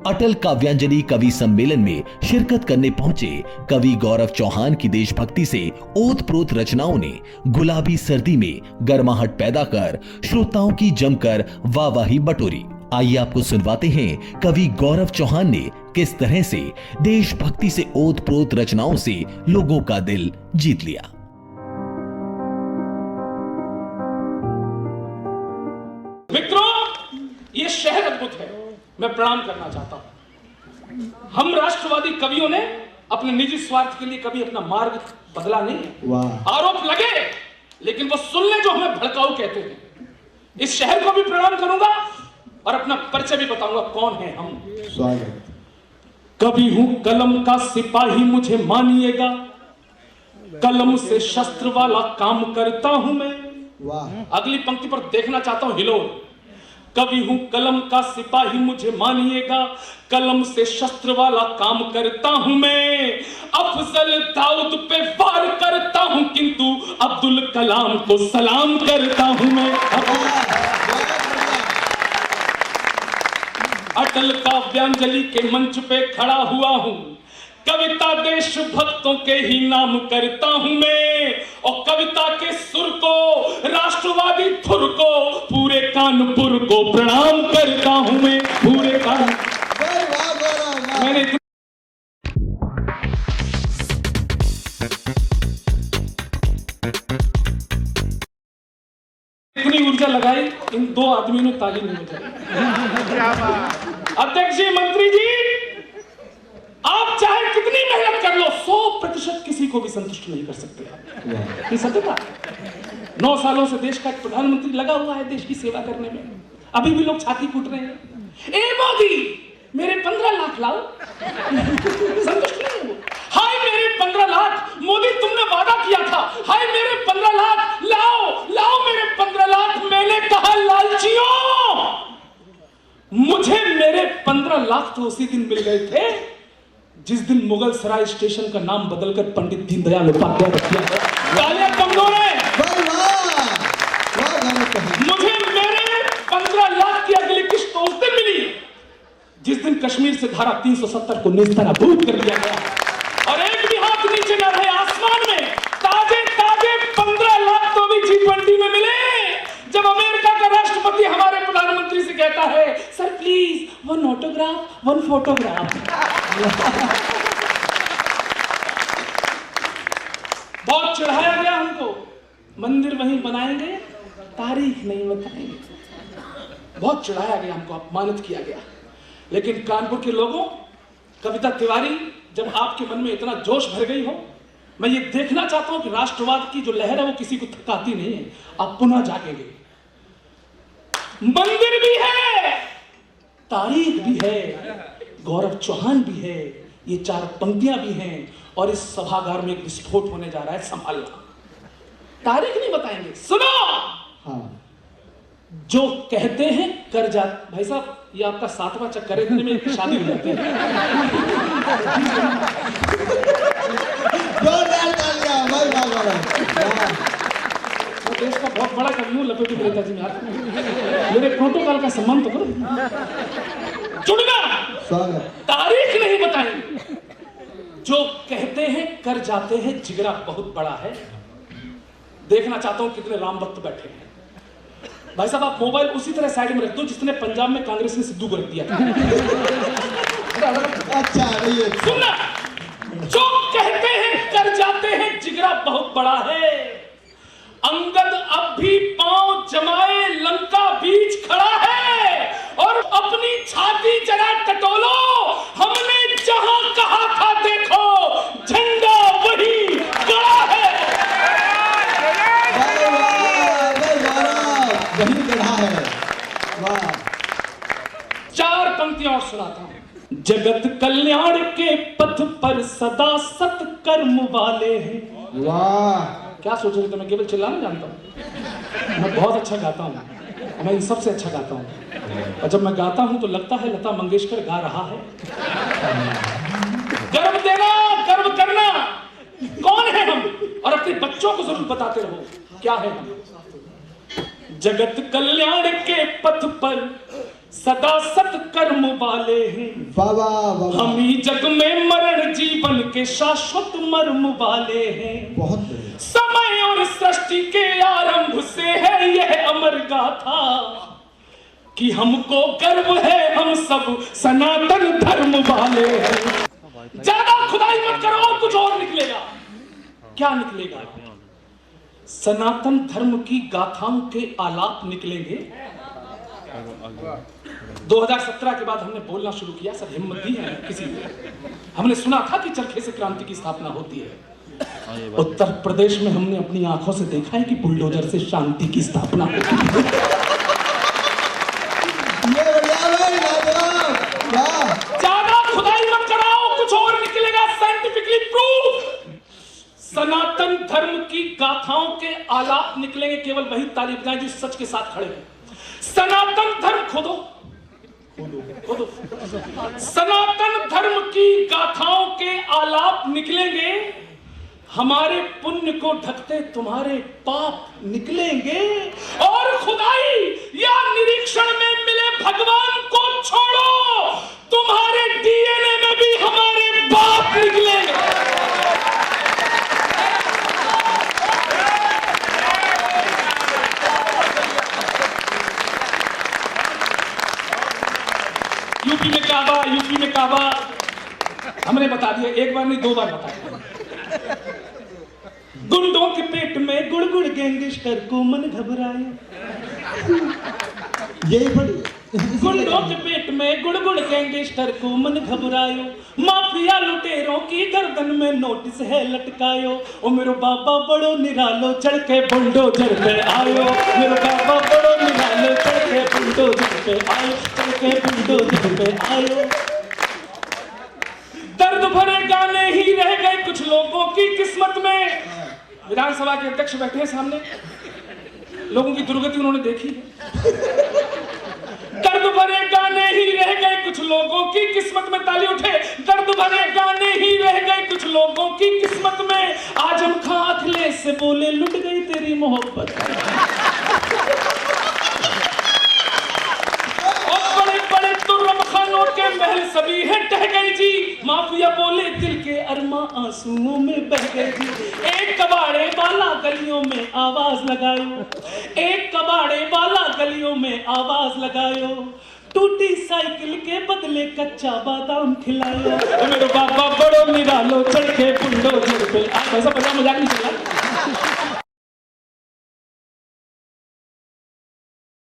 अटल काव्यांजलि कवि सम्मेलन में शिरकत करने पहुंचे कवि गौरव चौहान की देशभक्ति से ओतप्रोत रचनाओं ने गुलाबी सर्दी में गर्माहट पैदा कर श्रोताओं की जमकर वाहवाही बटोरी। आइए आपको सुनवाते हैं कवि गौरव चौहान ने किस तरह से देशभक्ति से ओतप्रोत रचनाओं से लोगों का दिल जीत लिया। मित्रों, ये शहर अद्भुत है। मैं प्रणाम करना चाहता हूं। हम राष्ट्रवादी कवियों ने अपने निजी स्वार्थ के लिए कभी अपना मार्ग बदला नहीं है। आरोप लगे लेकिन वो सुन ले जो हमें भड़काऊ कहते हैं। इस शहर को भी प्रणाम करूंगा और अपना परिचय भी बताऊंगा कौन है हम। स्वागत। कभी हूं कलम का सिपाही मुझे मानिएगा, कलम से शस्त्र वाला काम करता हूं मैं। वाह। अगली पंक्ति पर देखना चाहता हूं हिलो। कभी हूं कलम का सिपाही मुझे मानिएगा, कलम से शस्त्र वाला काम करता हूं मैं। अफजल दाऊद पे वार करता हूं किंतु अब्दुल कलाम को सलाम करता हूं मैं। अटल काव्यांजलि के मंच पे खड़ा हुआ हूं, कविता देश भक्तों के ही नाम करता हूं मैं। और कविता के सुर को, राष्ट्रवादी धुर को, पूरे कानपुर को प्रणाम करता हूं मैं। पूरे मैंने इतनी ऊर्जा लगाई, इन दो आदमियों ने ताली नहीं बजाई। अध्यक्ष जी, मंत्री जी, आप चाहे कितनी मेहनत कर लो, 100% किसी को भी संतुष्ट नहीं कर सकते। ये सत्यता। 9 सालों से देश का एक प्रधानमंत्री लगा हुआ है देश की सेवा करने में, अभी भी लोग छाती कूट रहे हैं। ए मोदी, मेरे 15 लाख लाओ। संतुष्ट नहीं है वो। हाय मेरे 15 लाख, मोदी तुमने वादा किया था। हाय मेरे 15 लाख लाओ, लाओ मेरे 15 लाख। मैंने कहा लालचियों, मुझे मेरे 15 लाख तो उसी दिन मिल गए थे जिस दिन मुगल सराय स्टेशन का नाम बदलकर पंडित दीनदयाल उपाध्याय रख दिया गया। तालियां कमजोर है। मुझे मेरे 15 लाख की अगली किस्त उस दिन मिली जिस दिन कश्मीर से धारा 370 को नेस्तनाबूद कर दिया गया और एक भी हाथ नीचे न रहे आसमान में। ताजे ताजे 15 लाख तो भी G20 में मिले, जब अमेरिका का राष्ट्रपति हमारे प्रधानमंत्री से कहता है, सर प्लीज 1 ऑटोग्राफ 1 फोटोग्राफ। बहुत चिढ़ाया गया हमको, मंदिर वहीं बनाएंगे, तारीख नहीं बताएंगे। बहुत चिढ़ाया गया हमको, अपमानित किया गया। लेकिन कानपुर के लोगों, कविता तिवारी, जब आपके मन में इतना जोश भर गई हो, मैं ये देखना चाहता हूं कि राष्ट्रवाद की जो लहर है वो किसी को थकाती नहीं है। आप पुनः जागेंगे। मंदिर भी है, तारीख भी है, गौरव चौहान भी है, ये 4 पंक्तियां भी हैं और इस सभागार में एक विस्फोट होने जा रहा है, संभालना। तारीख नहीं बताएंगे, सुनो। हाँ। जो कहते हैं कर जा। भाई साहब, ये आपका 7वां चक्कर है, इतने में शादी हो जाती है। देश का बहुत बड़ा कवि हूं, लपेटी प्रेता जी में मेरे प्रोटोकॉल का सम्मान तो करो। जुड़ना। तारीख नहीं बताएंगे, जो कहते हैं कर जाते हैं, जिगरा बहुत बड़ा है। देखना चाहता हूं कितने राम भक्त बैठे हैं। भाई साहब, आप मोबाइल उसी तरह साइड में रख दो जिसने पंजाब में कांग्रेस ने सिद्धू को रख दिया था। अच्छा, सुनना, जो कहते हैं कर जाते हैं, जिगरा बहुत बड़ा है। अंगद अब भी पांव जमाए लंका बीच खड़ा है और अपनी छाती जरा टटोलो, हमने जहां कहा था देखो, झंडा वही खड़ा है। वही खड़ा है। वाह। 4 पंक्तियां और सुनाता हूं। जगत कल्याण के पथ पर सदा सत्कर्म वाले हैं। वाह। क्या सोच रहे थे मैं केवल चिल्लाना जानता हूं? मैं बहुत अच्छा गाता हूं, मैं इन सबसे अच्छा गाता हूं। और जब मैं गाता हूं तो लगता है लता मंगेशकर गा रहा है। गर्व देना, गर्व करना, कौन है हम, और अपने बच्चों को जरूर बताते रहो क्या है हम। जगत कल्याण के पथ पर सदा सत्कर्म वाले हैं। वाह वाह वाह। हम ही जग में मरण जीवन के शाश्वत मर्म वाले हैं। बहुत बढ़िया। समय और सृष्टि के आरंभ से है यह अमर गाथा कि हमको गर्व है, हम सब सनातन धर्म वाले हैं। ज्यादा खुदाई मत करो और कुछ और निकलेगा। क्या निकलेगा? सनातन धर्म की गाथाओं के आलाप निकलेंगे। 2017 के बाद हमने बोलना शुरू किया, सब हिम्मत दी है किसी ने। हमने सुना था कि चरखे से क्रांति की स्थापना होती है। उत्तर प्रदेश में हमने अपनी आंखों से देखा है कि बुलडोजर से शांति की स्थापना होती है। ये बढ़िया भाई, लाजवाब। वाह। ज्यादा खुदाई मत कराओ, कुछ और निकलेगा। साइंटिफिकली प्रूफ सनातन धर्म की गाथाओं के आलाप निकलेंगे। केवल वही ताली बजाएं जो सच के साथ खड़े हैं। सनातन धर्म खोदो। सनातन धर्म की गाथाओं के आलाप निकलेंगे। हमारे पुण्य को ढकते तुम्हारे पाप निकलेंगे। और खुदाई या निरीक्षण में मिले भगवान को छोड़ो, तुम्हारे डीएनए में भी हमारे बाप निकलेंगे। यूपी में काबा हमने बता दिया, एक बार नहीं 2 बार बता दिया। गुंडों के पेट में गुड़गुड़ गैंगस्टर को मन घबराए। यही पढ़ी। गुंडों के पेट में गुड़गुड़ गैंगस्टर को मन घबरायो। माफिया लुटेरों की गर्दन में नोटिस है लटकायो। ओ मेरो बाबा बड़ो निरालो चढ़ के बुलडोजर पे आयो। मेरो बाबा बड़ो निरालो चढ़ के बुलडोजर पे आयो। चढ़ के बुलडोजर पे आयो। दर्द भरे गाने ही रह गए कुछ लोगों की किस्मत में। विधानसभा के अध्यक्ष बैठे हैं सामने, लोगों की दुर्गति उन्होंने देखी। दर्द भरे गाने ही रह गए कुछ लोगों की किस्मत में। ताली उठे। दर्द भरे गाने ही रह गए कुछ लोगों की किस्मत में। आजम खां अखिलेश से बोले लुट गई तेरी मोहब्बत। और बड़े बड़े तुर्रम खानों के महल सभी है टह गई जी। माफिया बोले दिल के अरमा आंसुओं में बह गए जी। एक कबाड़े वाला गलियों में आवाज लगायो। एक कबाड़े वाला गलियों में आवाज लगायो। टूटी साइकिल के बदले कच्चा बादाम खिलायो। मेरे बाबा बड़ो निरालो चढ़ के बुलडोजर पे। ऐसा मजाक नहीं चला।